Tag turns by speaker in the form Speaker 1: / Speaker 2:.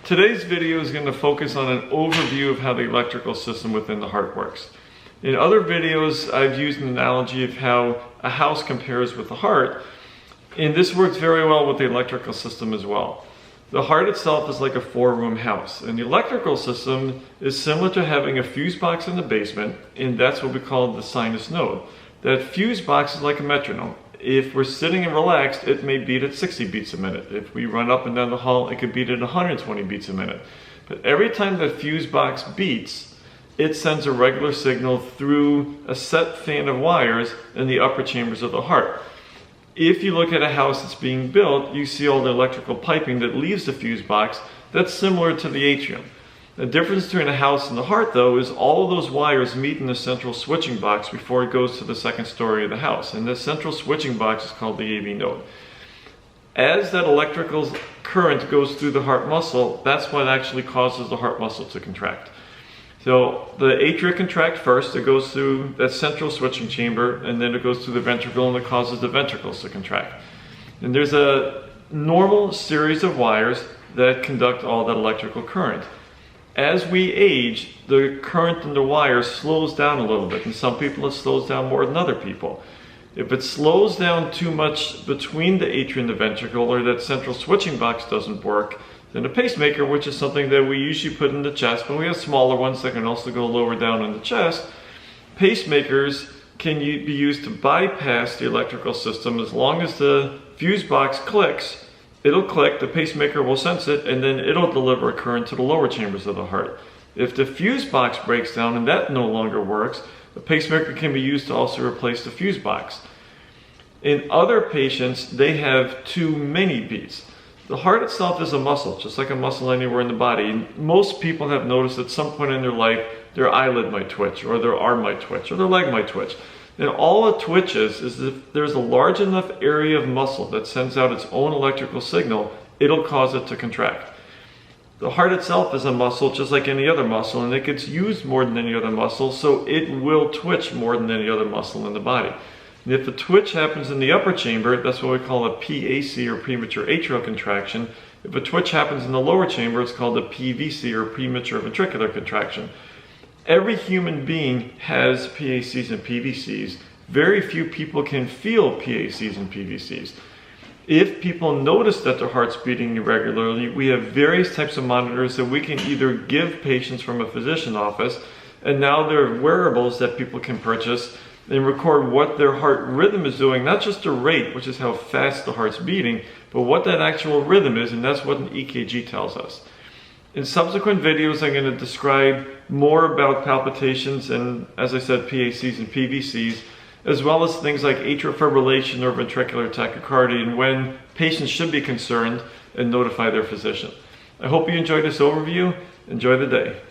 Speaker 1: Today's video is going to focus on an overview of how the electrical system within the heart works. In other videos, I've used an analogy of how a house compares with the heart, and this works very well with the electrical system as well. The heart itself is like a four-room house, and the electrical system is similar to having a fuse box in the basement, and that's what we call the sinus node. That fuse box is like a metronome. If we're sitting and relaxed, it may beat at 60 beats a minute. If we run up and down the hall, it could beat at 120 beats a minute. But every time that fuse box beats, it sends a regular signal through a set fan of wires in the upper chambers of the heart. If you look at a house that's being built, you see all the electrical piping that leaves the fuse box. That's similar to the atrium. The difference between a house and the heart, though, is all of those wires meet in the central switching box before it goes to the second story of the house. And the central switching box is called the AV node. As that electrical current goes through the heart muscle, that's what actually causes the heart muscle to contract. So the atria contract first, it goes through that central switching chamber, and then it goes through the ventricle, and it causes the ventricles to contract. And there's a normal series of wires that conduct all that electrical current. As we age, the current in the wire slows down a little bit. And some people it slows down more than other people. If it slows down too much between the atria and the ventricle, or that central switching box doesn't work, then a pacemaker, which is something that we usually put in the chest, but we have smaller ones that can also go lower down in the chest. Pacemakers can be used to bypass the electrical system. As long as the fuse box clicks, it'll click, the pacemaker will sense it, and then it'll deliver a current to the lower chambers of the heart. If the fuse box breaks down and that no longer works, the pacemaker can be used to also replace the fuse box. In other patients, they have too many beats. The heart itself is a muscle, just like a muscle anywhere in the body. And most people have noticed at some point in their life, their eyelid might twitch, or their arm might twitch, or their leg might twitch. And all it twitches is if there's a large enough area of muscle that sends out its own electrical signal, it'll cause it to contract. The heart itself is a muscle just like any other muscle, and it gets used more than any other muscle, so it will twitch more than any other muscle in the body. And if the twitch happens in the upper chamber, that's what we call a PAC, or premature atrial contraction. If a twitch happens in the lower chamber, it's called a PVC, or premature ventricular contraction. Every human being has PACs and PVCs. Very few people can feel PACs and PVCs. If people notice that their heart's beating irregularly, we have various types of monitors that we can either give patients from a physician office, and now there are wearables that people can purchase and record what their heart rhythm is doing, not just the rate, which is how fast the heart's beating, but what that actual rhythm is, and that's what an EKG tells us. In subsequent videos, I'm going to describe more about palpitations and, as I said, PACs and PVCs, as well as things like atrial fibrillation or ventricular tachycardia, and when patients should be concerned and notify their physician. I hope you enjoyed this overview. Enjoy the day.